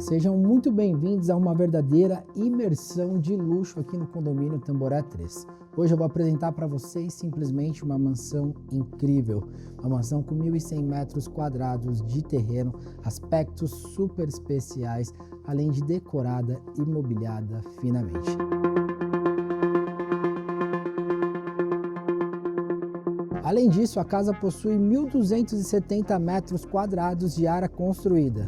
Sejam muito bem-vindos a uma verdadeira imersão de luxo aqui no condomínio Tamboré 3. Hoje eu vou apresentar para vocês simplesmente uma mansão incrível, uma mansão com 1.100 metros quadrados de terreno, aspectos super especiais, além de decorada e mobiliada finamente. Além disso, a casa possui 1.270 metros quadrados de área construída.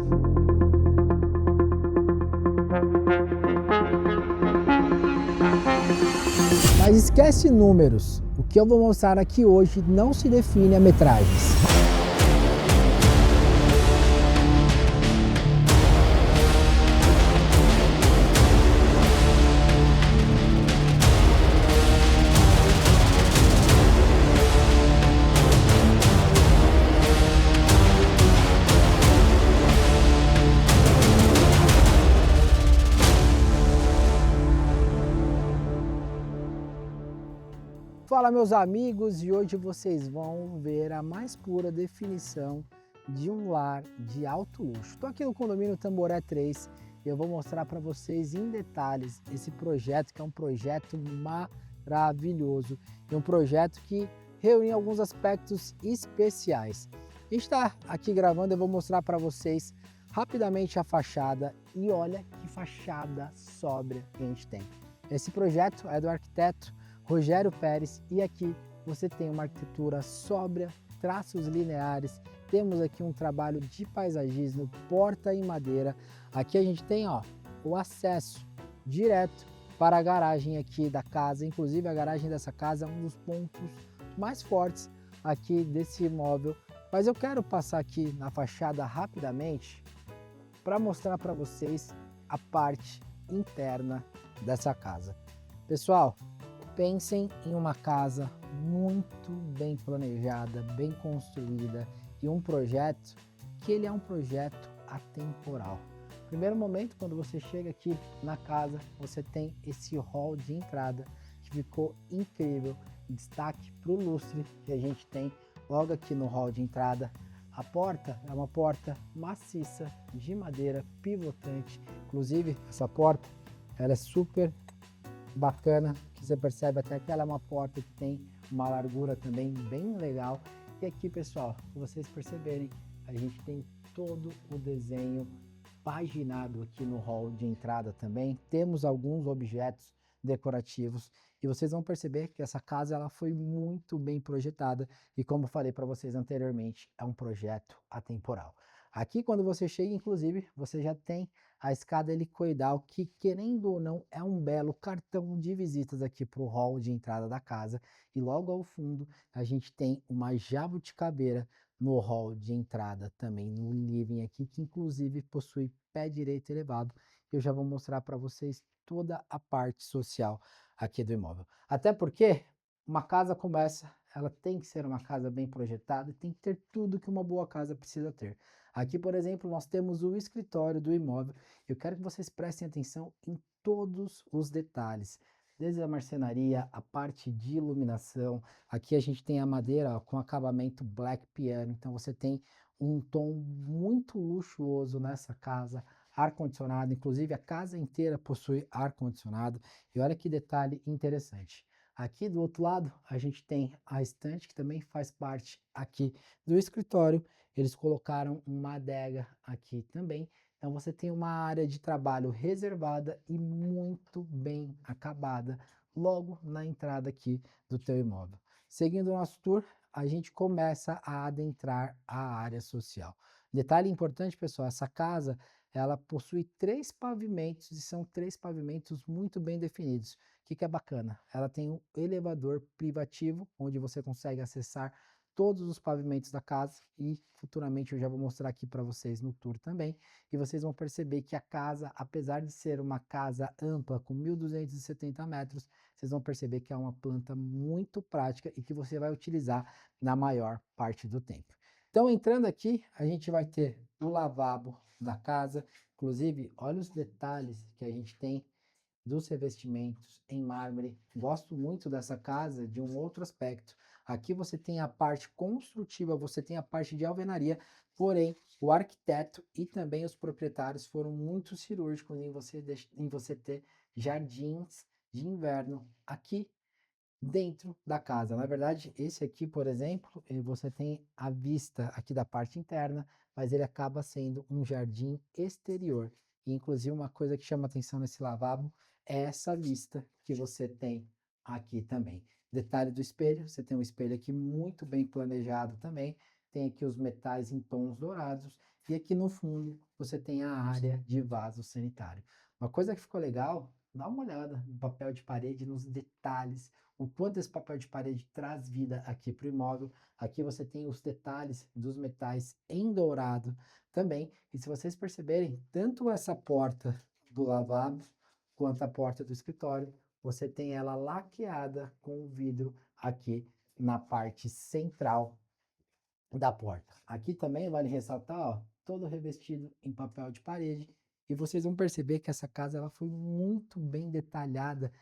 Mas esquece números, o que eu vou mostrar aqui hoje não se define a metragens. Fala, meus amigos, e hoje vocês vão ver a mais pura definição de um lar de alto luxo. Estou aqui no condomínio Tamboré 3 e eu vou mostrar para vocês em detalhes esse projeto, que é um projeto maravilhoso e um projeto que reúne alguns aspectos especiais. A gente está aqui gravando, eu vou mostrar para vocês rapidamente a fachada e olha que fachada sóbria que a gente tem. Esse projeto é do arquiteto Rogério Pérez e aqui você tem uma arquitetura sóbria, traços lineares, temos aqui um trabalho de paisagismo, porta em madeira. Aqui a gente tem o acesso direto para a garagem aqui da casa, inclusive a garagem dessa casa é um dos pontos mais fortes aqui desse imóvel. Mas eu quero passar aqui na fachada rapidamente para mostrar para vocês a parte interna dessa casa. Pessoal, pensem em uma casa muito bem planejada, bem construída e um projeto que ele é um projeto atemporal. Primeiro momento, quando você chega aqui na casa, você tem esse hall de entrada que ficou incrível, destaque para o lustre que a gente tem logo aqui no hall de entrada. A porta é uma porta maciça de madeira pivotante, inclusive essa porta ela é super bacana, que você percebe até que ela é uma porta que tem uma largura também bem legal. E aqui, pessoal, se vocês perceberem, a gente tem todo o desenho paginado aqui no hall de entrada também. Temos alguns objetos decorativos e vocês vão perceber que essa casa ela foi muito bem projetada e, como falei para vocês anteriormente, é um projeto atemporal. Aqui, quando você chega, inclusive, você já tem a escada helicoidal, que, querendo ou não, é um belo cartão de visitas aqui para o hall de entrada da casa. E logo ao fundo, a gente tem uma jabuticabeira no hall de entrada também, no living aqui, que inclusive possui pé direito elevado. Eu já vou mostrar para vocês toda a parte social aqui do imóvel. Até porque uma casa como essa, ela tem que ser uma casa bem projetada e tem que ter tudo que uma boa casa precisa ter. Aqui, por exemplo, nós temos o escritório do imóvel. Eu quero que vocês prestem atenção em todos os detalhes, desde a marcenaria, a parte de iluminação. Aqui a gente tem a madeira com acabamento black piano, então você tem um tom muito luxuoso nessa casa. Ar-condicionado, inclusive a casa inteira possui ar-condicionado. E olha que detalhe interessante. Aqui do outro lado, a gente tem a estante, que também faz parte aqui do escritório. Eles colocaram uma adega aqui também. Então você tem uma área de trabalho reservada e muito bem acabada logo na entrada aqui do teu imóvel. Seguindo o nosso tour, a gente começa a adentrar a área social. Detalhe importante, pessoal, essa casa ela possui 3 pavimentos e são 3 pavimentos muito bem definidos. O que é bacana? Ela tem um elevador privativo, onde você consegue acessar todos os pavimentos da casa e futuramente eu já vou mostrar aqui para vocês no tour também. E vocês vão perceber que a casa, apesar de ser uma casa ampla com 1.270 metros, vocês vão perceber que é uma planta muito prática e que você vai utilizar na maior parte do tempo. Então, entrando aqui, a gente vai ter o lavabo da casa. Inclusive, olha os detalhes que a gente tem dos revestimentos em mármore. Gosto muito dessa casa de um outro aspecto. Aqui você tem a parte construtiva, você tem a parte de alvenaria, porém o arquiteto e também os proprietários foram muito cirúrgicos em você ter jardins de inverno aqui dentro da casa. Na verdade, esse aqui, por exemplo, você tem a vista aqui da parte interna, mas ele acaba sendo um jardim exterior. E, inclusive, uma coisa que chama atenção nesse lavabo é essa vista que você tem aqui também. Detalhe do espelho, você tem um espelho aqui muito bem planejado também. Tem aqui os metais em tons dourados. E aqui no fundo você tem a área de vaso sanitário. Uma coisa que ficou legal, dá uma olhada no papel de parede, nos detalhes, o quanto esse papel de parede traz vida aqui para o imóvel. Aqui você tem os detalhes dos metais em dourado também. E se vocês perceberem, tanto essa porta do lavabo quanto a porta do escritório, você tem ela laqueada com vidro aqui na parte central da porta. Aqui também vale ressaltar, ó, todo revestido em papel de parede. E vocês vão perceber que essa casa ela foi muito bem detalhada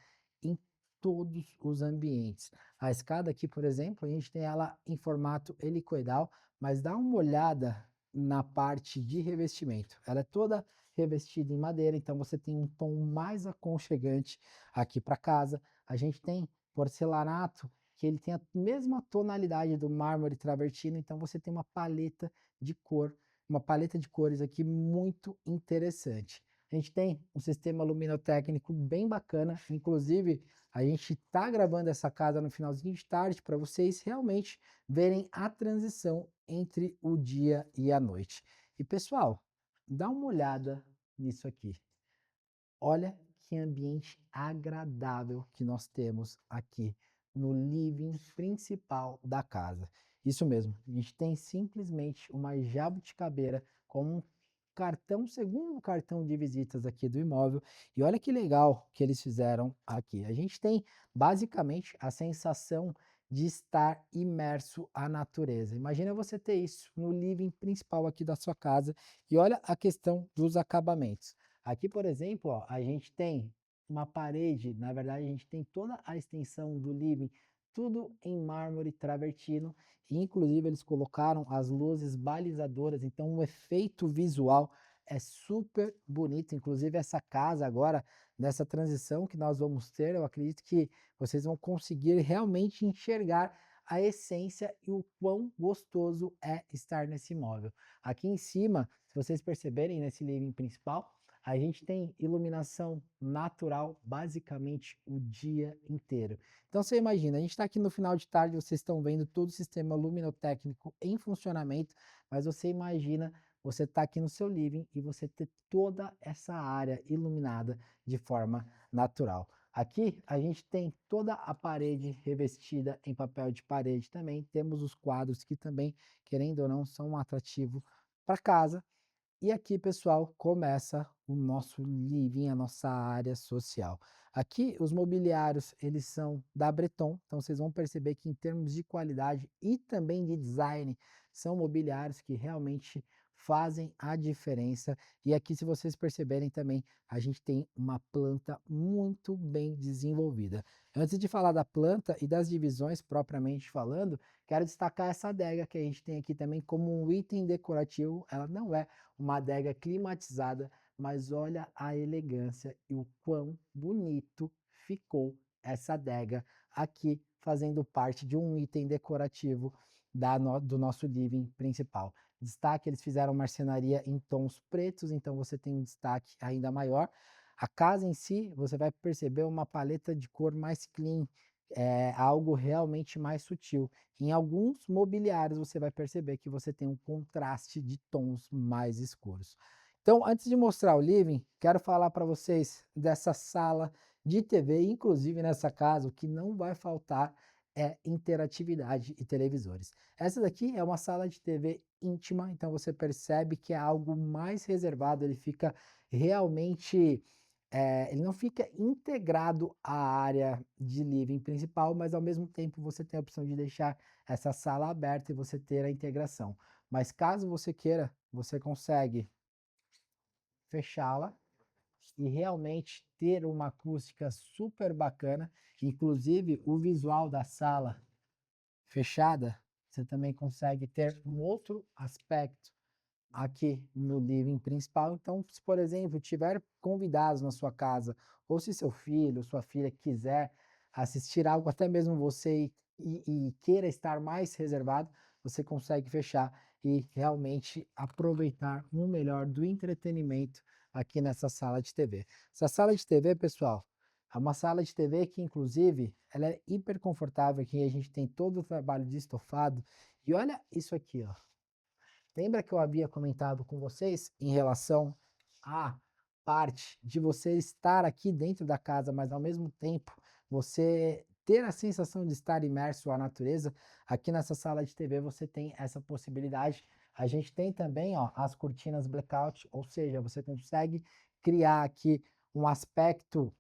em todos os ambientes. A escada aqui, por exemplo, a gente tem ela em formato helicoidal, mas dá uma olhada na parte de revestimento. Ela é toda revestida em madeira, então você tem um tom mais aconchegante aqui para casa. A gente tem porcelanato, que ele tem a mesma tonalidade do mármore travertino, então você tem uma paleta de cor, uma paleta de cores aqui muito interessante. A gente tem um sistema luminotécnico bem bacana, inclusive a gente está gravando essa casa no finalzinho de tarde para vocês realmente verem a transição entre o dia e a noite. E pessoal, dá uma olhada nisso aqui. Olha que ambiente agradável que nós temos aqui no living principal da casa. Isso mesmo, a gente tem simplesmente uma jabuticabeira com um cartão, segundo cartão de visitas aqui do imóvel. E olha que legal que eles fizeram aqui. A gente tem basicamente a sensação de estar imerso à natureza. Imagina você ter isso no living principal aqui da sua casa. E olha a questão dos acabamentos. Aqui, por exemplo, ó, a gente tem uma parede, na verdade, a gente tem toda a extensão do living, tudo em mármore travertino, e inclusive eles colocaram as luzes balizadoras, então o efeito visual é super bonito. Inclusive, essa casa agora, nessa transição que nós vamos ter, eu acredito que vocês vão conseguir realmente enxergar a essência e o quão gostoso é estar nesse imóvel. Aqui em cima, se vocês perceberem, nesse living principal, a gente tem iluminação natural basicamente o dia inteiro. Então você imagina, a gente está aqui no final de tarde, vocês estão vendo todo o sistema luminotécnico em funcionamento, mas você imagina você estar aqui no seu living e você ter toda essa área iluminada de forma natural. Aqui a gente tem toda a parede revestida em papel de parede também, temos os quadros que também, querendo ou não, são um atrativo para casa. E aqui, pessoal, começa o nosso living, a nossa área social. Aqui, os mobiliários, eles são da Breton, então vocês vão perceber que em termos de qualidade e também de design, são mobiliários que realmente fazem a diferença. E aqui, se vocês perceberem também, a gente tem uma planta muito bem desenvolvida. Antes de falar da planta e das divisões propriamente falando, quero destacar essa adega que a gente tem aqui também como um item decorativo. Ela não é uma adega climatizada, mas olha a elegância e o quão bonito ficou essa adega aqui, fazendo parte de um item decorativo do nosso living principal. Destaque, eles fizeram marcenaria em tons pretos, então você tem um destaque ainda maior. A casa em si, você vai perceber uma paleta de cor mais clean, algo realmente mais sutil. Em alguns mobiliários você vai perceber que você tem um contraste de tons mais escuros. Então, antes de mostrar o living, quero falar para vocês dessa sala de TV, inclusive nessa casa, o que não vai faltar é interatividade e televisores. Essa daqui é uma sala de TV íntima, então você percebe que é algo mais reservado, ele fica realmente ele não fica integrado à área de living principal, mas ao mesmo tempo você tem a opção de deixar essa sala aberta e você ter a integração. Mas caso você queira, você consegue fechá-la e realmente ter uma acústica super bacana. Inclusive, o visual da sala fechada, você também consegue ter um outro aspecto aqui no living principal. Então, se por exemplo tiver convidados na sua casa, ou se seu filho, sua filha quiser assistir algo, até mesmo você e queira estar mais reservado, você consegue fechar e realmente aproveitar o melhor do entretenimento aqui nessa sala de TV. Essa sala de TV, pessoal, é uma sala de TV que inclusive ela é hiper confortável, aqui a gente tem todo o trabalho de estofado e olha isso aqui, ó. Lembra que eu havia comentado com vocês em relação à parte de você estar aqui dentro da casa, mas ao mesmo tempo você ter a sensação de estar imerso à natureza? Aqui nessa sala de TV você tem essa possibilidade. A gente tem também, ó, as cortinas blackout, ou seja, você consegue criar aqui um aspecto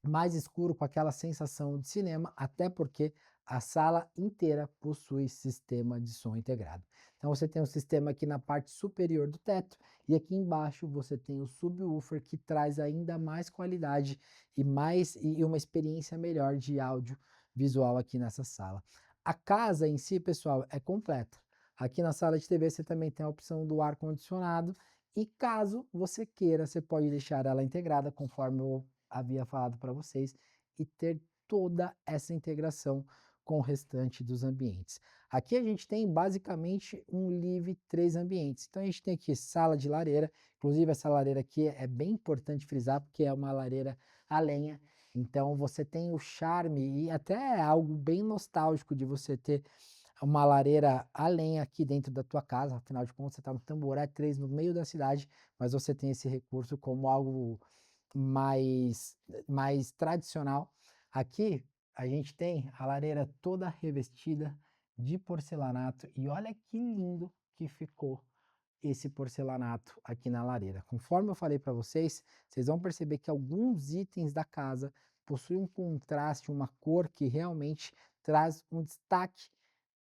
mais escuro com aquela sensação de cinema, até porque a sala inteira possui sistema de som integrado. Então você tem um sistema aqui na parte superior do teto e aqui embaixo você tem o subwoofer que traz ainda mais qualidade e uma experiência melhor de áudio visual aqui nessa sala. A casa em si, pessoal, é completa. Aqui na sala de TV você também tem a opção do ar condicionado e caso você queira, você pode deixar ela integrada conforme eu havia falado para vocês e ter toda essa integração com o restante dos ambientes. Aqui a gente tem basicamente um Live 3 ambientes. Então a gente tem aqui sala de lareira, inclusive essa lareira aqui é bem importante frisar porque é uma lareira a lenha. Então você tem o charme e até algo bem nostálgico de você ter uma lareira a lenha aqui dentro da tua casa, afinal de contas você está no Tamboré 3 no meio da cidade, mas você tem esse recurso como algo mais, mais tradicional. Aqui a gente tem a lareira toda revestida de porcelanato e olha que lindo que ficou esse porcelanato aqui na lareira. Conforme eu falei para vocês, vocês vão perceber que alguns itens da casa possuem um contraste, uma cor que realmente traz um destaque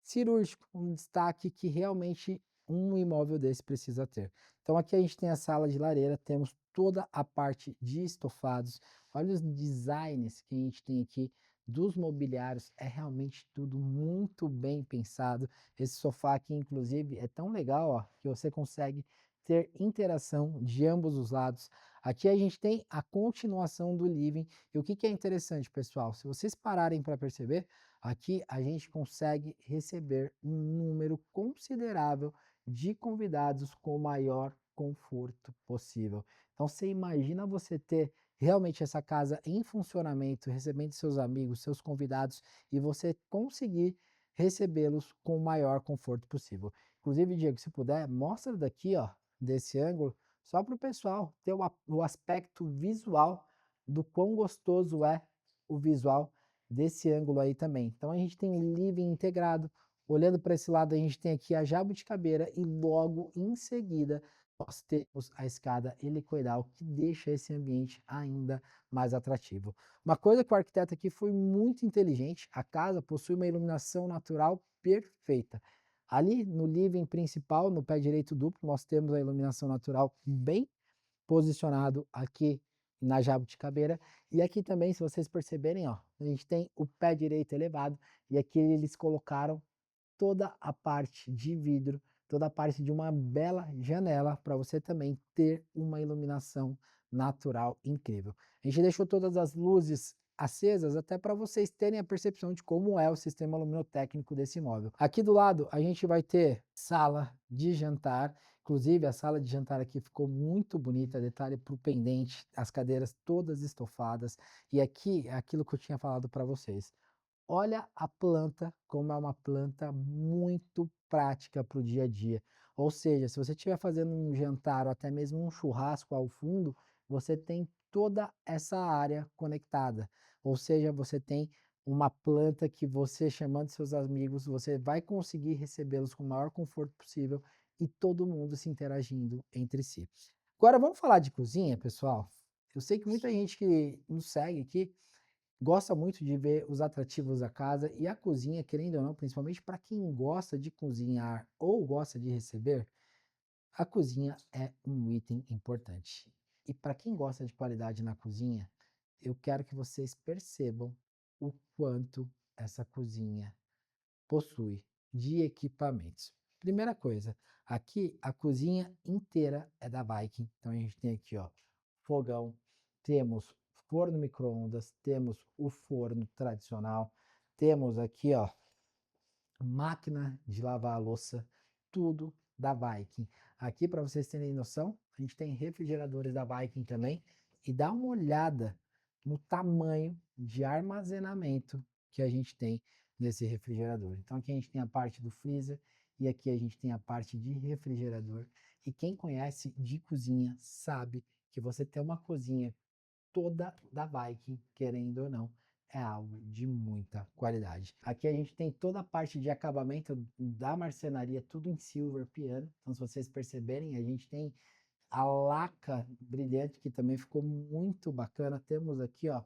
cirúrgico, um destaque que realmente um imóvel desse precisa ter. Então aqui a gente tem a sala de lareira, temos toda a parte de estofados, olha os designs que a gente tem aqui dos mobiliários, é realmente tudo muito bem pensado. Esse sofá aqui, inclusive, é tão legal, ó, que você consegue ter interação de ambos os lados. Aqui a gente tem a continuação do living. E o que que é interessante, pessoal? Se vocês pararem para perceber, aqui a gente consegue receber um número considerável de convidados com o maior conforto possível. Então você imagina você ter realmente essa casa em funcionamento, recebendo seus amigos, seus convidados e você conseguir recebê-los com o maior conforto possível. Inclusive, Diego, se puder, mostra daqui, ó, desse ângulo, só para o pessoal ter o aspecto visual do quão gostoso é o visual desse ângulo aí também. Então a gente tem um living integrado, olhando para esse lado a gente tem aqui a jabuticabeira e logo em seguida nós temos a escada helicoidal que deixa esse ambiente ainda mais atrativo. Uma coisa que o arquiteto aqui foi muito inteligente, a casa possui uma iluminação natural perfeita. Ali no living principal, no pé direito duplo, nós temos a iluminação natural bem posicionado aqui na jabuticabeira. E aqui também, se vocês perceberem, ó, a gente tem o pé direito elevado e aqui eles colocaram toda a parte de vidro, toda a parte de uma bela janela para você também ter uma iluminação natural incrível. A gente deixou todas as luzes acesas até para vocês terem a percepção de como é o sistema luminotécnico desse imóvel. Aqui do lado a gente vai ter sala de jantar, inclusive a sala de jantar aqui ficou muito bonita, detalhe para o pendente, as cadeiras todas estofadas e aqui é aquilo que eu tinha falado para vocês. Olha a planta, como é uma planta muito prática para o dia a dia. Ou seja, se você estiver fazendo um jantar ou até mesmo um churrasco ao fundo, você tem toda essa área conectada. Ou seja, você tem uma planta que você, chamando seus amigos, você vai conseguir recebê-los com o maior conforto possível e todo mundo se interagindo entre si. Agora vamos falar de cozinha, pessoal? Eu sei que muita gente que nos segue aqui gosta muito de ver os atrativos da casa e a cozinha, querendo ou não, principalmente para quem gosta de cozinhar ou gosta de receber, a cozinha é um item importante. E para quem gosta de qualidade na cozinha, eu quero que vocês percebam o quanto essa cozinha possui de equipamentos. Primeira coisa, aqui a cozinha inteira é da Viking. Então a gente tem aqui, ó, fogão, temos forno micro-ondas, temos o forno tradicional, temos aqui, ó, máquina de lavar a louça, tudo da Viking. Aqui, para vocês terem noção, a gente tem refrigeradores da Viking também. E dá uma olhada no tamanho de armazenamento que a gente tem nesse refrigerador. Então, aqui a gente tem a parte do freezer e aqui a gente tem a parte de refrigerador. E quem conhece de cozinha sabe que você ter uma cozinha toda da Viking, querendo ou não, é algo de muita qualidade. Aqui a gente tem toda a parte de acabamento da marcenaria, tudo em silver piano. Então, se vocês perceberem, a gente tem a laca brilhante, que também ficou muito bacana. Temos aqui, ó,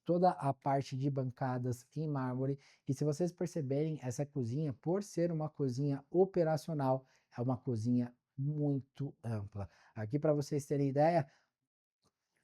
toda a parte de bancadas em mármore. E se vocês perceberem, essa cozinha, por ser uma cozinha operacional, é uma cozinha muito ampla. Aqui, para vocês terem ideia,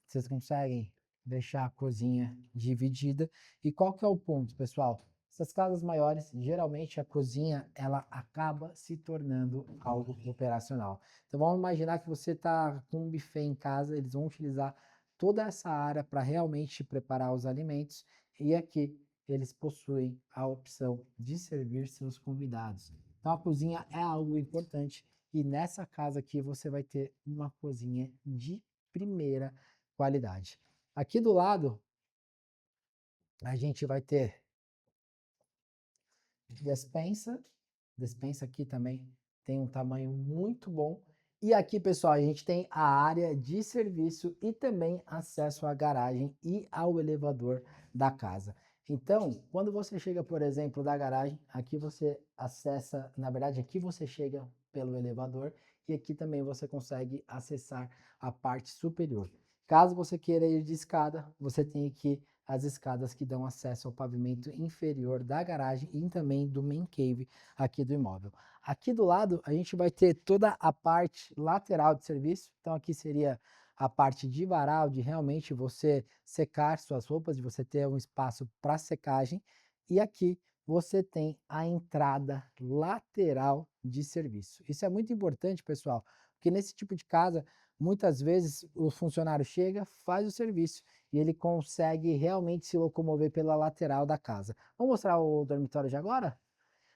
vocês conseguem deixar a cozinha dividida. E qual que é o ponto, pessoal? Essas casas maiores, geralmente a cozinha ela acaba se tornando algo operacional. Então vamos imaginar que você está com um buffet em casa, eles vão utilizar toda essa área para realmente preparar os alimentos e aqui eles possuem a opção de servir seus convidados. Então a cozinha é algo importante e nessa casa aqui você vai ter uma cozinha de primeira qualidade. Aqui do lado, a gente vai ter despensa. Despensa aqui também tem um tamanho muito bom. E aqui, pessoal, a gente tem a área de serviço e também acesso à garagem e ao elevador da casa. Então, quando você chega, por exemplo, da garagem, aqui você acessa, na verdade, aqui você chega pelo elevador e aqui também você consegue acessar a parte superior. Caso você queira ir de escada, você tem aqui as escadas que dão acesso ao pavimento inferior da garagem e também do main cave aqui do imóvel. Aqui do lado a gente vai ter toda a parte lateral de serviço, então aqui seria a parte de varal, de realmente você secar suas roupas, de você ter um espaço para secagem, e aqui você tem a entrada lateral de serviço. Isso é muito importante, pessoal, porque nesse tipo de casa, muitas vezes o funcionário chega, faz o serviço e ele consegue realmente se locomover pela lateral da casa. Vamos mostrar o dormitório de agora?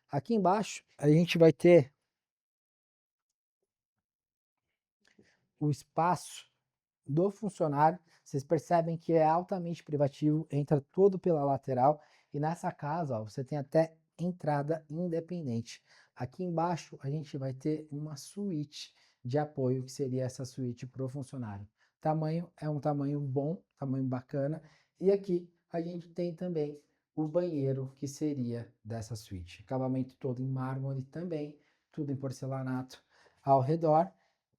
Aqui embaixo a gente vai ter o espaço do funcionário. Vocês percebem que é altamente privativo, entra todo pela lateral e nessa casa, ó, você tem até entrada independente. Aqui embaixo a gente vai ter uma suíte de apoio, que seria essa suíte para o funcionário. Tamanho é um tamanho bom, tamanho bacana. E aqui a gente tem também o banheiro, que seria dessa suíte. Acabamento todo em mármore também, tudo em porcelanato ao redor.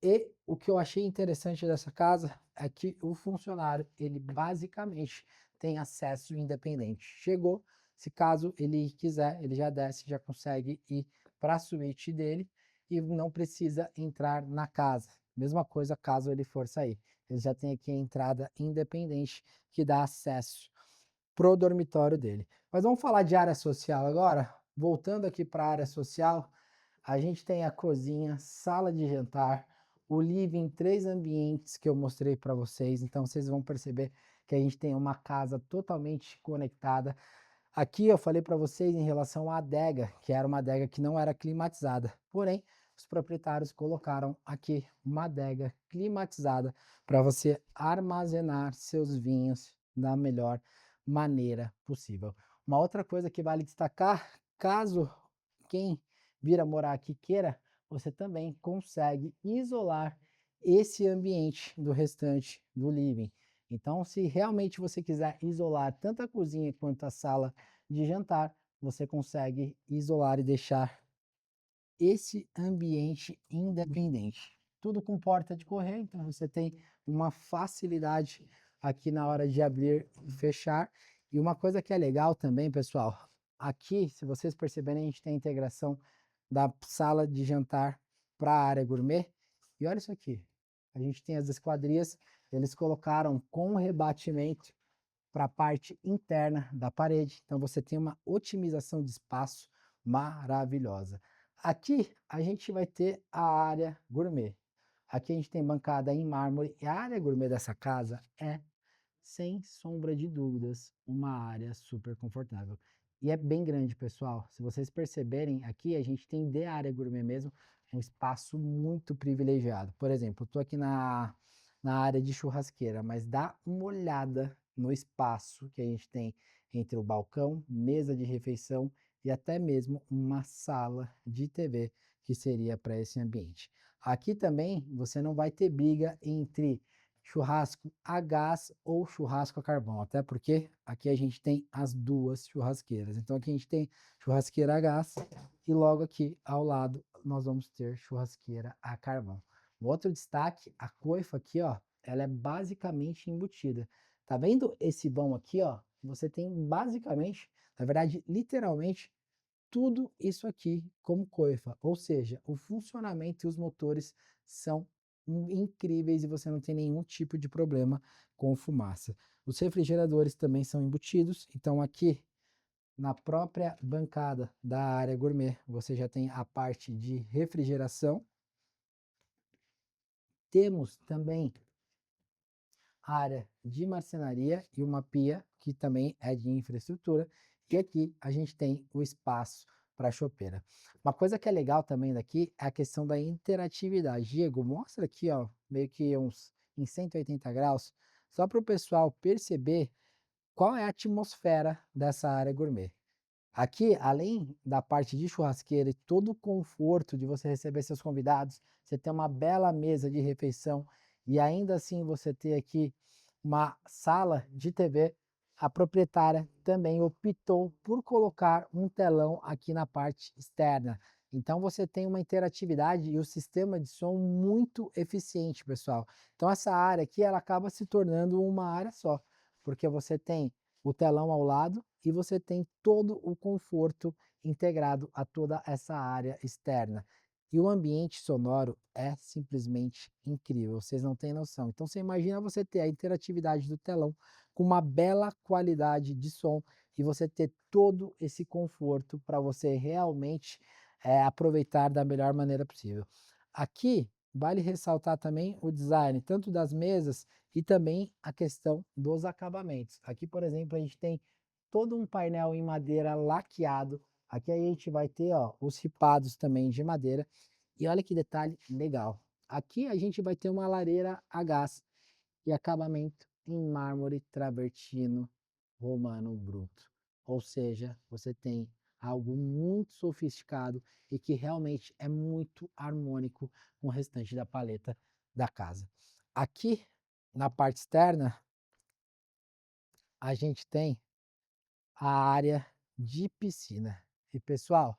E o que eu achei interessante dessa casa é que o funcionário, ele basicamente tem acesso independente. Chegou, se caso ele quiser, ele já desce, já consegue ir para a suíte dele e não precisa entrar na casa. Mesma coisa caso ele for sair. Ele já tem aqui a entrada independente que dá acesso pro dormitório dele. Mas vamos falar de área social agora? Voltando aqui para a área social, a gente tem a cozinha, sala de jantar, o living, 3 ambientes que eu mostrei para vocês. Então vocês vão perceber que a gente tem uma casa totalmente conectada. Aqui eu falei para vocês em relação à adega, que era uma adega que não era climatizada. Porém, os proprietários colocaram aqui uma adega climatizada para você armazenar seus vinhos da melhor maneira possível. Uma outra coisa que vale destacar, caso quem vir a morar aqui queira, você também consegue isolar esse ambiente do restante do living. Então, se realmente você quiser isolar tanto a cozinha quanto a sala de jantar, você consegue isolar e deixar esse ambiente independente. Tudo com porta de correr, então você tem uma facilidade aqui na hora de abrir e fechar. E uma coisa que é legal também, pessoal, aqui, se vocês perceberem, a gente tem a integração da sala de jantar para a área gourmet. E olha isso aqui. a gente tem as esquadrias, eles colocaram com rebatimento para a parte interna da parede. Então você tem uma otimização de espaço maravilhosa. Aqui a gente vai ter a área gourmet. Aqui a gente tem bancada em mármore e a área gourmet dessa casa é, sem sombra de dúvidas, uma área super confortável. E é bem grande, pessoal. Se vocês perceberem, aqui a gente tem de área gourmet mesmo, um espaço muito privilegiado. Por exemplo, eu estou aqui na área de churrasqueira, mas dá uma olhada no espaço que a gente tem entre o balcão, mesa de refeição e até mesmo uma sala de TV que seria para esse ambiente. Aqui também você não vai ter briga entre churrasco a gás ou churrasco a carvão, até porque aqui a gente tem as duas churrasqueiras. Então aqui a gente tem churrasqueira a gás e logo aqui ao lado nós vamos ter churrasqueira a carvão. Um outro destaque, a coifa aqui, ó, ela é basicamente embutida. Tá vendo esse vão aqui, ó? Você tem basicamente, na verdade, literalmente, tudo isso aqui como coifa, ou seja, o funcionamento e os motores são incríveis e você não tem nenhum tipo de problema com fumaça. Os refrigeradores também são embutidos, então aqui na própria bancada da área gourmet você já tem a parte de refrigeração. Temos também área de marcenaria e uma pia que também é de infraestrutura. E aqui a gente tem o espaço para a chopeira. Uma coisa que é legal também daqui é a questão da interatividade. Diego, mostra aqui, ó, meio que uns em 180 graus, só para o pessoal perceber qual é a atmosfera dessa área gourmet. Aqui, além da parte de churrasqueira e todo o conforto de você receber seus convidados, você tem uma bela mesa de refeição e ainda assim você ter aqui uma sala de TV. A proprietária também optou por colocar um telão aqui na parte externa. Então você tem uma interatividade e o sistema de som muito eficiente, pessoal. Então essa área aqui ela acaba se tornando uma área só, porque você tem o telão ao lado e você tem todo o conforto integrado a toda essa área externa. E o ambiente sonoro é simplesmente incrível, vocês não têm noção. Então você imagina você ter a interatividade do telão com uma bela qualidade de som e você ter todo esse conforto para você realmente aproveitar da melhor maneira possível. Aqui vale ressaltar também o design, tanto das mesas e também a questão dos acabamentos. Aqui, por exemplo, a gente tem todo um painel em madeira laqueado. Aqui a gente vai ter ó, os ripados também de madeira. E olha que detalhe legal. Aqui a gente vai ter uma lareira a gás e acabamento em mármore travertino romano bruto. Ou seja, você tem algo muito sofisticado e que realmente é muito harmônico com o restante da paleta da casa. Aqui na parte externa, a gente tem a área de piscina. E pessoal,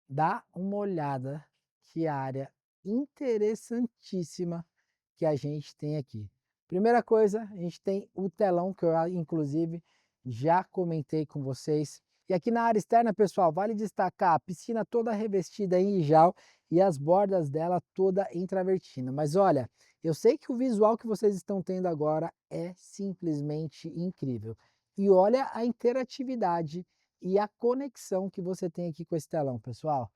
dá uma olhada que área interessantíssima que a gente tem aqui. Primeira coisa, a gente tem o telão que eu inclusive já comentei com vocês. E aqui na área externa, pessoal, vale destacar a piscina toda revestida em Ijal e as bordas dela toda em travertina. Mas olha, eu sei que o visual que vocês estão tendo agora é simplesmente incrível. E olha a interatividade e a conexão que você tem aqui com esse telão, pessoal.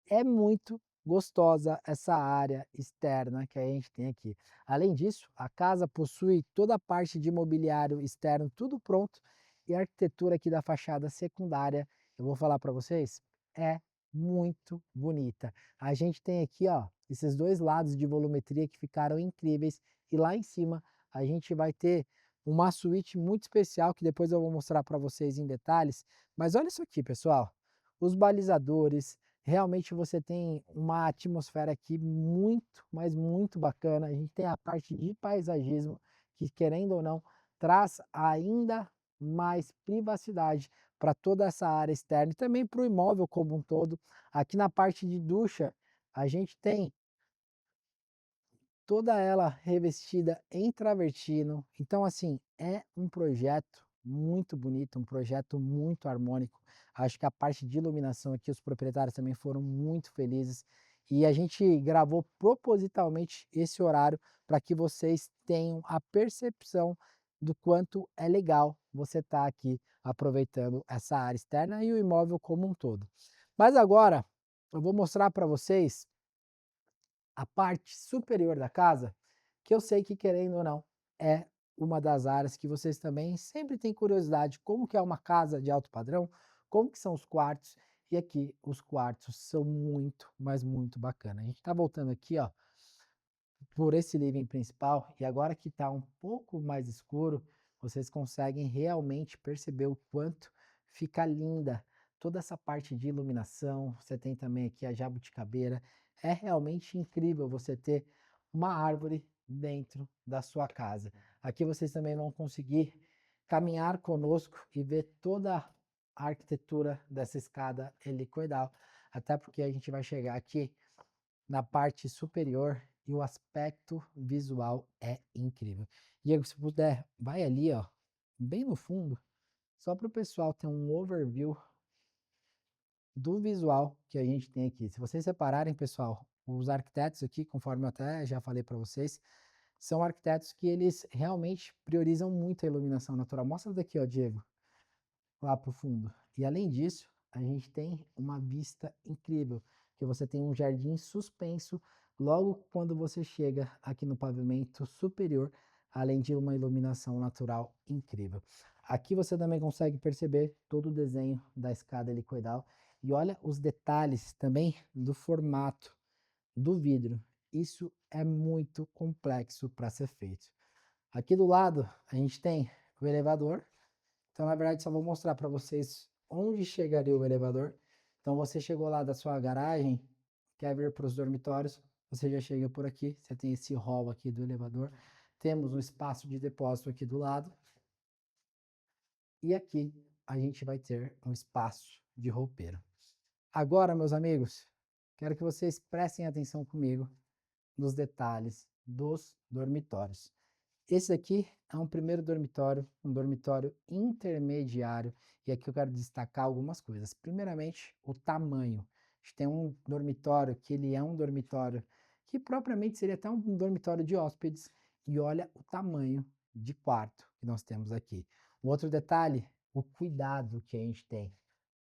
É muito gostosa essa área externa que a gente tem aqui. Além disso, a casa possui toda a parte de mobiliário externo, tudo pronto, e a arquitetura aqui da fachada secundária, eu vou falar para vocês, é muito bonita. A gente tem aqui, ó, esses dois lados de volumetria que ficaram incríveis, e lá em cima a gente vai ter uma suíte muito especial que depois eu vou mostrar para vocês em detalhes. Mas olha isso aqui, pessoal. Os balizadores, realmente você tem uma atmosfera aqui muito, mas muito bacana. A gente tem a parte de paisagismo que, querendo ou não, traz ainda mais privacidade para toda essa área externa e também para o imóvel como um todo. Aqui na parte de ducha, a gente tem toda ela revestida em travertino. Então, assim, é um projeto muito bonito, um projeto muito harmônico. Acho que a parte de iluminação aqui, os proprietários também foram muito felizes. E a gente gravou propositalmente esse horário para que vocês tenham a percepção do quanto é legal você estar aqui aproveitando essa área externa e o imóvel como um todo. Mas agora eu vou mostrar para vocês a parte superior da casa, que eu sei que, querendo ou não, é uma das áreas que vocês também sempre têm curiosidade, como que é uma casa de alto padrão, como que são os quartos, e aqui os quartos são muito, mas muito bacana. A gente está voltando aqui, ó, por esse living principal, e agora que está um pouco mais escuro, vocês conseguem realmente perceber o quanto fica linda toda essa parte de iluminação. Você tem também aqui a jabuticabeira. É realmente incrível você ter uma árvore dentro da sua casa. Aqui vocês também vão conseguir caminhar conosco e ver toda a arquitetura dessa escada helicoidal, até porque a gente vai chegar aqui na parte superior e o aspecto visual é incrível. Diego, se puder, vai ali, ó, bem no fundo, só para o pessoal ter um overview do visual que a gente tem aqui. Se vocês separarem, pessoal, os arquitetos aqui, conforme eu até já falei para vocês, são arquitetos que eles realmente priorizam muito a iluminação natural. Mostra daqui, ó, Diego, lá para o fundo. E além disso, a gente tem uma vista incrível, que você tem um jardim suspenso logo quando você chega aqui no pavimento superior, além de uma iluminação natural incrível. Aqui você também consegue perceber todo o desenho da escada helicoidal e olha os detalhes também do formato do vidro. Isso é muito complexo para ser feito. Aqui do lado a gente tem o elevador. Então, na verdade, só vou mostrar para vocês onde chegaria o elevador. Então, você chegou lá da sua garagem, quer vir para os dormitórios, você já chega por aqui. Você tem esse hall aqui do elevador. Temos um espaço de depósito aqui do lado. E aqui a gente vai ter um espaço de roupeiro. Agora, meus amigos, quero que vocês prestem atenção comigo nos detalhes dos dormitórios. Esse aqui é um primeiro dormitório, um dormitório intermediário, e aqui eu quero destacar algumas coisas. Primeiramente, o tamanho. A gente tem um dormitório que ele é um dormitório que propriamente seria até um dormitório de hóspedes, e olha o tamanho de quarto que nós temos aqui. Um outro detalhe, o cuidado que a gente tem.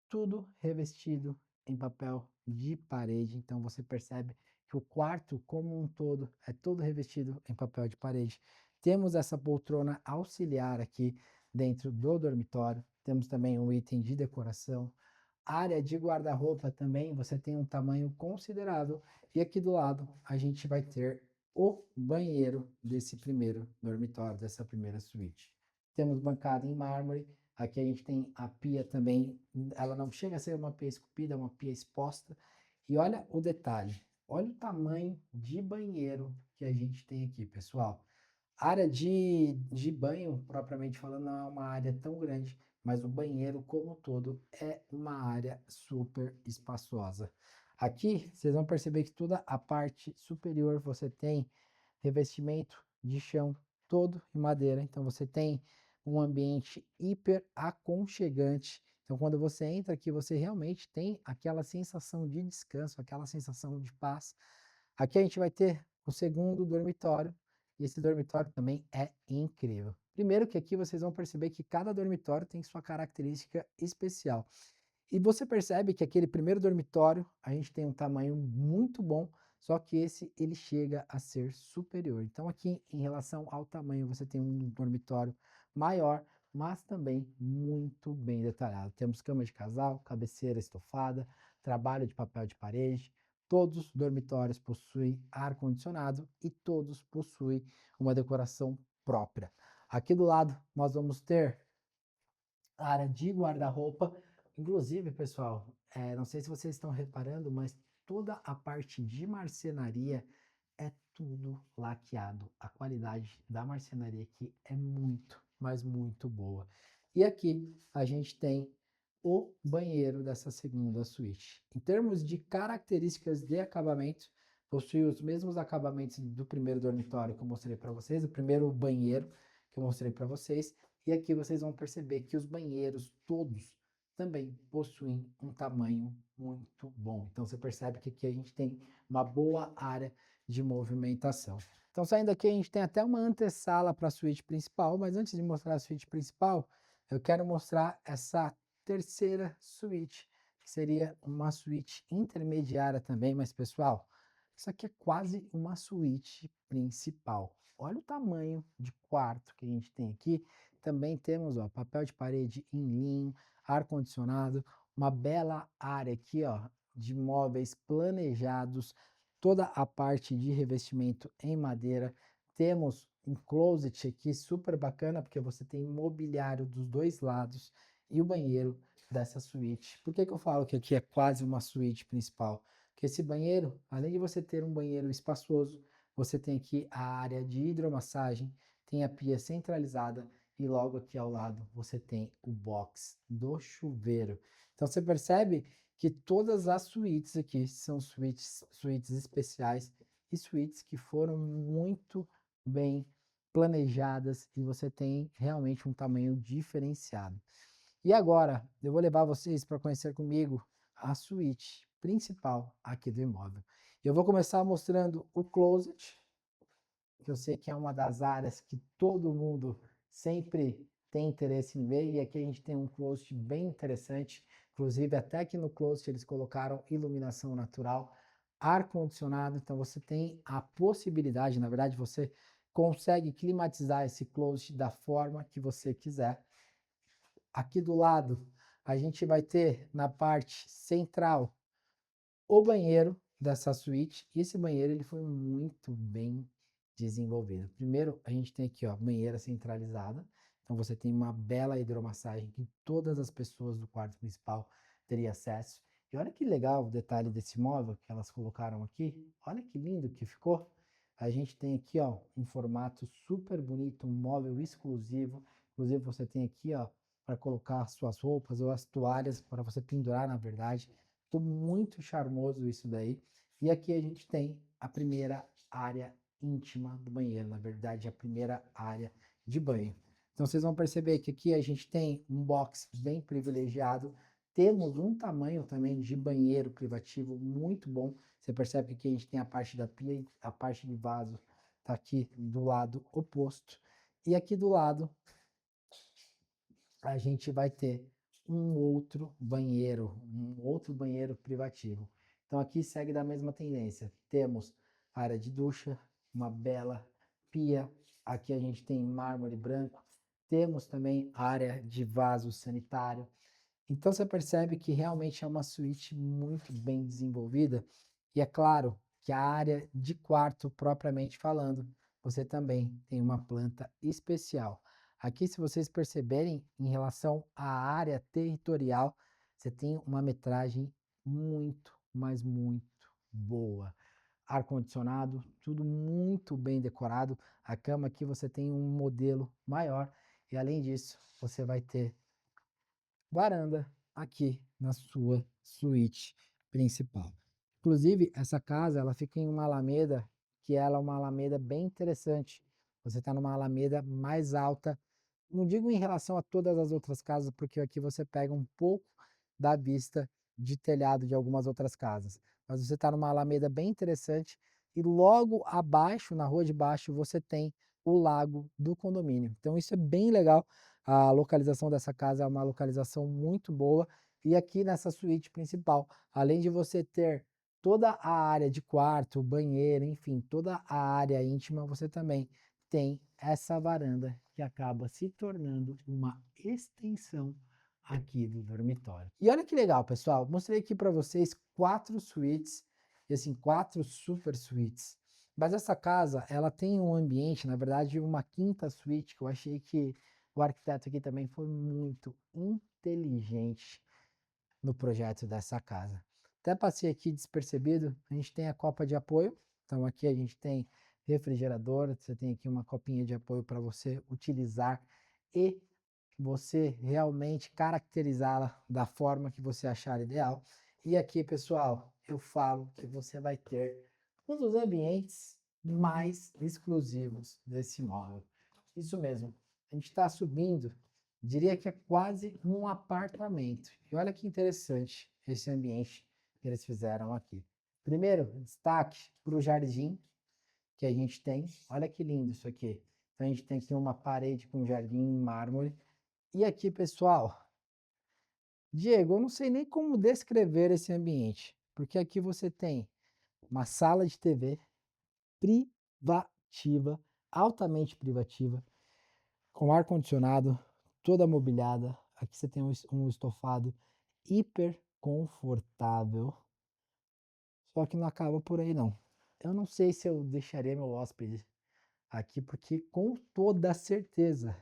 Tudo revestido em papel de parede, então você percebe que o quarto como um todo é todo revestido em papel de parede. Temos essa poltrona auxiliar aqui dentro do dormitório, temos também um item de decoração, área de guarda-roupa também, você tem um tamanho considerável, e aqui do lado a gente vai ter o banheiro desse primeiro dormitório, dessa primeira suíte. Temos bancada em mármore. Aqui a gente tem a pia também, ela não chega a ser uma pia esculpida, é uma pia exposta. E olha o detalhe, olha o tamanho de banheiro que a gente tem aqui, pessoal. Área de banho, propriamente falando, não é uma área tão grande, mas o banheiro como um todo é uma área super espaçosa. Aqui vocês vão perceber que toda a parte superior você tem revestimento de chão todo em madeira, então você tem um ambiente hiper aconchegante. Então, quando você entra aqui, você realmente tem aquela sensação de descanso, aquela sensação de paz. Aqui a gente vai ter o segundo dormitório, e esse dormitório também é incrível. Primeiro que aqui vocês vão perceber que cada dormitório tem sua característica especial. E você percebe que aquele primeiro dormitório, a gente tem um tamanho muito bom, só que esse ele chega a ser superior. Então aqui em relação ao tamanho, você tem um dormitório maior, mas também muito bem detalhado. Temos cama de casal, cabeceira estofada, trabalho de papel de parede. Todos os dormitórios possuem ar-condicionado e todos possuem uma decoração própria. Aqui do lado nós vamos ter a área de guarda-roupa. Inclusive, pessoal, não sei se vocês estão reparando, mas toda a parte de marcenaria é tudo laqueado. A qualidade da marcenaria aqui é muito, mas muito boa. E aqui a gente tem o banheiro dessa segunda suíte. Em termos de características de acabamento, possui os mesmos acabamentos do primeiro dormitório que eu mostrei para vocês, o primeiro banheiro que eu mostrei para vocês. E aqui vocês vão perceber que os banheiros todos também possuem um tamanho muito bom. Então você percebe que aqui a gente tem uma boa área de movimentação. Então saindo aqui a gente tem até uma antessala para a suíte principal, mas antes de mostrar a suíte principal, eu quero mostrar essa terceira suíte, que seria uma suíte intermediária também, mas pessoal, isso aqui é quase uma suíte principal. Olha o tamanho de quarto que a gente tem aqui. Também temos, ó, papel de parede em linho, ar-condicionado, uma bela área aqui, ó, de móveis planejados, toda a parte de revestimento em madeira. Temos um closet aqui super bacana, porque você tem mobiliário dos dois lados e o banheiro dessa suíte. Por que que eu falo que aqui é quase uma suíte principal? Porque esse banheiro, além de você ter um banheiro espaçoso, você tem aqui a área de hidromassagem, tem a pia centralizada e logo aqui ao lado você tem o box do chuveiro. Então você percebe que todas as suítes aqui são suítes especiais e suítes que foram muito bem planejadas e você tem realmente um tamanho diferenciado. E agora eu vou levar vocês para conhecer comigo a suíte principal aqui do imóvel. Eu vou começar mostrando o closet, que eu sei que é uma das áreas que todo mundo sempre tem interesse em ver, e aqui a gente tem um closet bem interessante, inclusive até aqui no closet eles colocaram iluminação natural, ar-condicionado, então você tem a possibilidade, na verdade você consegue climatizar esse closet da forma que você quiser. Aqui do lado a gente vai ter na parte central o banheiro dessa suíte, e esse banheiro ele foi muito bem desenvolvido. Primeiro, a gente tem aqui, ó, banheira centralizada. Então você tem uma bela hidromassagem que todas as pessoas do quarto principal teriam acesso. E olha que legal o detalhe desse móvel que elas colocaram aqui. Olha que lindo que ficou. A gente tem aqui, ó, um formato super bonito, um móvel exclusivo. Inclusive você tem aqui, ó, para colocar suas roupas ou as toalhas para você pendurar, na verdade. Ficou muito charmoso isso daí. E aqui a gente tem a primeira área íntima do banheiro, na verdade, a primeira área de banho. Então vocês vão perceber que aqui a gente tem um box bem privilegiado. Temos um tamanho também de banheiro privativo muito bom. Você percebe que aqui a gente tem a parte da pia e a parte de vaso está aqui do lado oposto. E aqui do lado a gente vai ter um outro banheiro privativo. Então aqui segue da mesma tendência. Temos área de ducha, uma bela pia. Aqui a gente tem mármore branco. Temos também área de vaso sanitário. Então você percebe que realmente é uma suíte muito bem desenvolvida. E é claro que a área de quarto, propriamente falando, você também tem uma planta especial. Aqui, se vocês perceberem, em relação à área territorial, você tem uma metragem muito, mas muito boa. Ar-condicionado, tudo muito bem decorado. A cama aqui você tem um modelo maior e além disso, você vai ter varanda aqui na sua suíte principal. Inclusive, essa casa ela fica em uma alameda que ela é uma alameda bem interessante. Você está numa alameda mais alta, não digo em relação a todas as outras casas, porque aqui você pega um pouco da vista de telhado de algumas outras casas. Mas você está numa alameda bem interessante e logo abaixo, na rua de baixo, você tem o lago do condomínio. Então isso é bem legal. A localização dessa casa é uma localização muito boa. E aqui nessa suíte principal, além de você ter toda a área de quarto, banheiro, enfim, toda a área íntima, você também tem essa varanda que acaba se tornando uma extensão aqui do dormitório. E olha que legal, pessoal, mostrei aqui para vocês 4 suítes, e assim, 4 super suítes. Mas essa casa, ela tem um ambiente, na verdade, uma quinta suíte, que eu achei que o arquiteto aqui também foi muito inteligente no projeto dessa casa. Até passei aqui despercebido, a gente tem a copa de apoio, então aqui a gente tem refrigerador, você tem aqui uma copinha de apoio para você utilizar e você realmente caracterizá-la da forma que você achar ideal. E aqui, pessoal, eu falo que você vai ter um dos ambientes mais exclusivos desse imóvel. Isso mesmo, a gente está subindo Diria que é quase um apartamento. E olha que interessante esse ambiente que eles fizeram aqui. Primeiro, destaque para o jardim que a gente tem. Olha que lindo isso aqui. Então a gente tem aqui uma parede com jardim em mármore. E aqui, pessoal, Diego, eu não sei nem como descrever esse ambiente, porque aqui você tem uma sala de TV privativa, altamente privativa, com ar-condicionado, toda mobiliada. Aqui você tem um estofado hiper confortável. Só que não acaba por aí não. Eu não sei se eu deixaria meu hóspede aqui, porque com toda certeza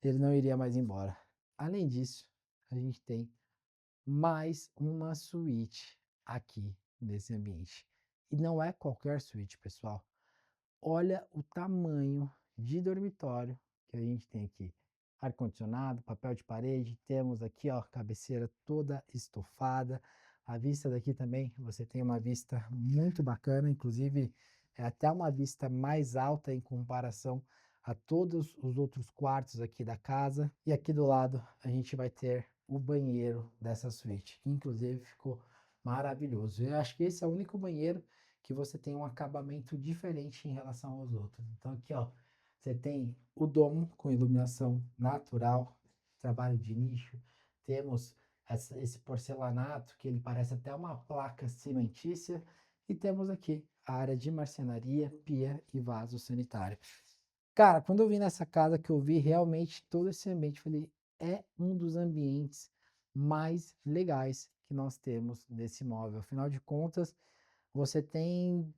ele não iria mais embora. Além disso, a gente tem mais uma suíte aqui nesse ambiente. E não é qualquer suíte, pessoal. Olha o tamanho de dormitório que a gente tem aqui. Ar-condicionado, papel de parede, temos aqui ó, cabeceira toda estofada. A vista daqui também, você tem uma vista muito bacana, inclusive é até uma vista mais alta em comparação a todos os outros quartos aqui da casa. E aqui do lado a gente vai ter o banheiro dessa suíte, que inclusive ficou maravilhoso. Eu acho que esse é o único banheiro que você tem um acabamento diferente em relação aos outros. Então aqui, ó, você tem o domo com iluminação natural, trabalho de nicho. Temos esse porcelanato que ele parece até uma placa cimentícia. E temos aqui a área de marcenaria, pia e vaso sanitário. Cara, quando eu vim nessa casa que eu vi realmente todo esse ambiente, falei, é um dos ambientes mais legais que nós temos nesse imóvel. Afinal de contas, você tem,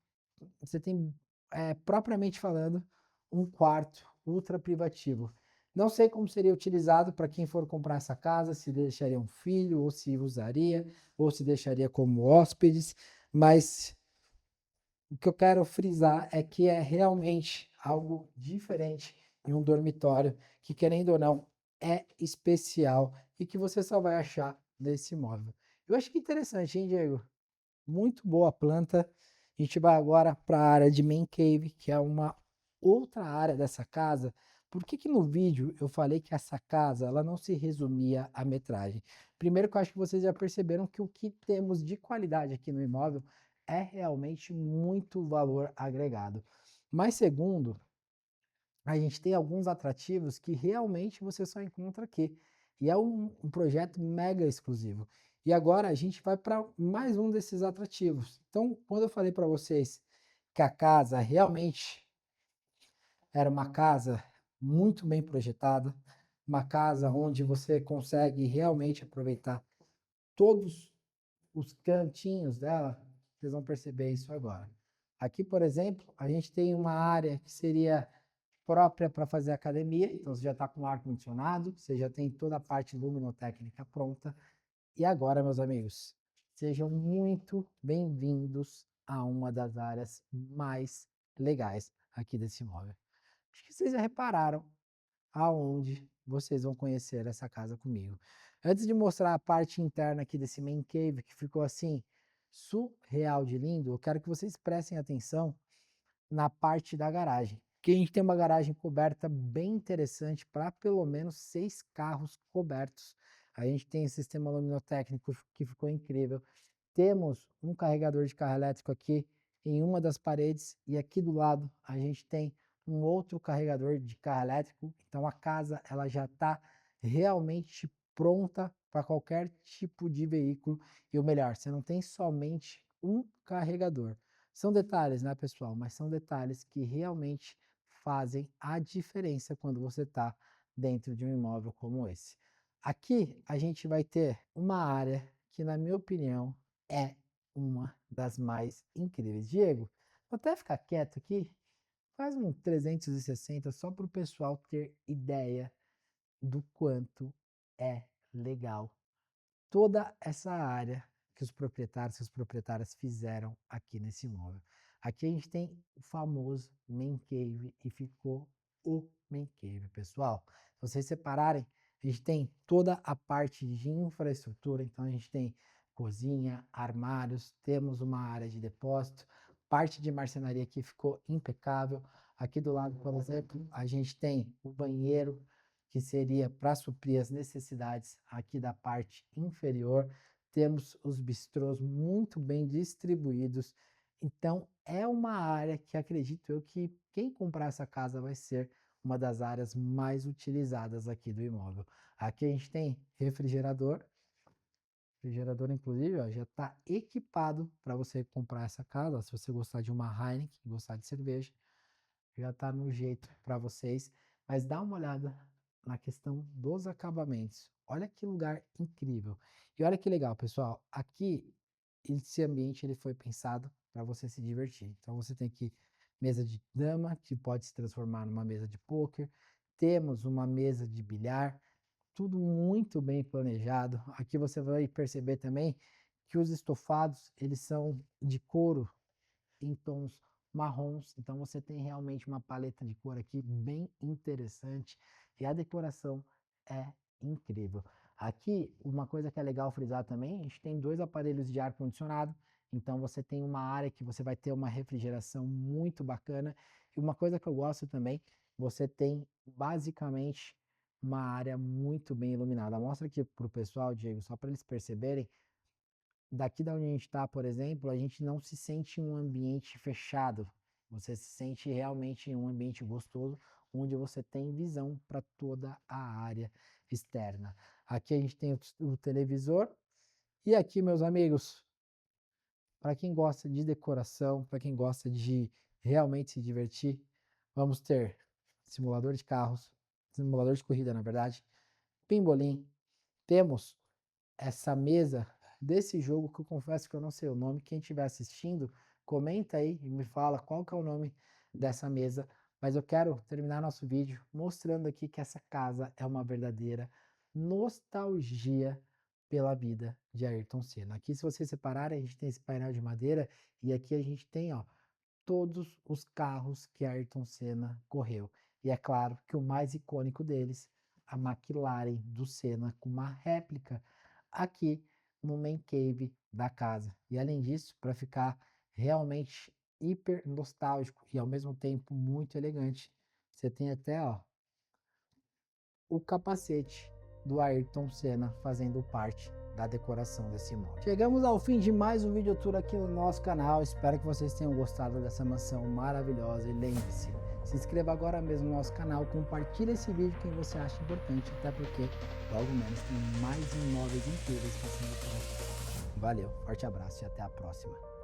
você tem propriamente falando, um quarto ultra privativo. Não sei como seria utilizado para quem for comprar essa casa, se deixaria um filho, ou se usaria, ou se deixaria como hóspedes, mas o que eu quero frisar é que é realmente algo diferente em um dormitório, que querendo ou não, é especial e que você só vai achar nesse imóvel. Eu acho que interessante, hein, Diego? Muito boa a planta. A gente vai agora para a área de Man Cave, que é uma outra área dessa casa. Por que que no vídeo eu falei que essa casa ela não se resumia à metragem? Primeiro que eu acho que vocês já perceberam que o que temos de qualidade aqui no imóvel é realmente muito valor agregado. Mas segundo, a gente tem alguns atrativos que realmente você só encontra aqui. E é um projeto mega exclusivo. E agora a gente vai para mais um desses atrativos. Então, quando eu falei para vocês que a casa realmente era uma casa muito bem projetada, uma casa onde você consegue realmente aproveitar todos os cantinhos dela, vocês vão perceber isso agora. Aqui, por exemplo, a gente tem uma área que seria própria para fazer academia, então você já está com ar condicionado, você já tem toda a parte luminotécnica pronta. E agora, meus amigos, sejam muito bem-vindos a uma das áreas mais legais aqui desse imóvel. Acho que vocês já repararam aonde vocês vão conhecer essa casa comigo. Antes de mostrar a parte interna aqui desse main cave, que ficou assim, surreal de lindo, eu quero que vocês prestem atenção na parte da garagem. Que a gente tem uma garagem coberta bem interessante para pelo menos 6 carros cobertos. A gente tem um sistema luminotécnico que ficou incrível. Temos um carregador de carro elétrico aqui em uma das paredes e aqui do lado a gente tem um outro carregador de carro elétrico. Então a casa ela já está realmente pronta para qualquer tipo de veículo. E o melhor, você não tem somente um carregador. São detalhes, né, pessoal? Mas são detalhes que realmente fazem a diferença quando você está dentro de um imóvel como esse. Aqui a gente vai ter uma área que, na minha opinião, é uma das mais incríveis. Diego, vou até ficar quieto aqui, faz um 360 só para o pessoal ter ideia do quanto é legal toda essa área que os proprietários e as proprietárias fizeram aqui nesse imóvel. Aqui a gente tem o famoso Man Cave e ficou o Man Cave, pessoal. Se vocês separarem, a gente tem toda a parte de infraestrutura, então a gente tem cozinha, armários, temos uma área de depósito, parte de marcenaria aqui ficou impecável. Aqui do lado, por exemplo, a gente tem o banheiro que seria para suprir as necessidades aqui da parte inferior. Temos os bistrôs muito bem distribuídos. Então, é uma área que acredito eu que quem comprar essa casa vai ser uma das áreas mais utilizadas aqui do imóvel. Aqui a gente tem refrigerador. Refrigerador, inclusive, ó, já está equipado para você comprar essa casa. Ó, se você gostar de uma Heineken, gostar de cerveja, já está no jeito para vocês. Mas dá uma olhada na questão dos acabamentos. Olha que lugar incrível. E olha que legal, pessoal. Aqui, esse ambiente ele foi pensado para você se divertir. Então você tem aqui mesa de dama, que pode se transformar numa mesa de pôquer. Temos uma mesa de bilhar, tudo muito bem planejado. Aqui você vai perceber também que os estofados, eles são de couro em tons marrons, então você tem realmente uma paleta de cor aqui bem interessante e a decoração é incrível. Aqui, uma coisa que é legal frisar também, a gente tem 2 aparelhos de ar-condicionado, então você tem uma área que você vai ter uma refrigeração muito bacana. E uma coisa que eu gosto também, você tem basicamente uma área muito bem iluminada. Mostra aqui para o pessoal, Diego, só para eles perceberem. Daqui da onde a gente está, por exemplo, a gente não se sente em um ambiente fechado. Você se sente realmente em um ambiente gostoso, onde você tem visão para toda a área externa. Aqui a gente tem o televisor. E aqui, meus amigos, para quem gosta de decoração, para quem gosta de realmente se divertir, vamos ter simulador de carros, simulador de corrida, na verdade, pimbolim. Temos essa mesa desse jogo que eu confesso que eu não sei o nome. Quem estiver assistindo, comenta aí e me fala qual que é o nome dessa mesa. Mas eu quero terminar nosso vídeo mostrando aqui que essa casa é uma verdadeira nostalgia pela vida de Ayrton Senna. Aqui, se vocês separarem, a gente tem esse painel de madeira e aqui a gente tem, ó, todos os carros que Ayrton Senna correu. E é claro que o mais icônico deles, a McLaren do Senna, com uma réplica aqui no main cave da casa. E além disso, para ficar realmente hiper nostálgico e ao mesmo tempo muito elegante, você tem até, ó, o capacete do Ayrton Senna fazendo parte da decoração desse imóvel. Chegamos ao fim de mais um vídeo tour aqui no nosso canal. Espero que vocês tenham gostado dessa mansão maravilhosa e lembre-se, se inscreva agora mesmo no nosso canal, compartilhe esse vídeo quem você acha importante, até porque logo menos tem mais imóveis incríveis passando por aqui. Valeu, forte abraço e até a próxima.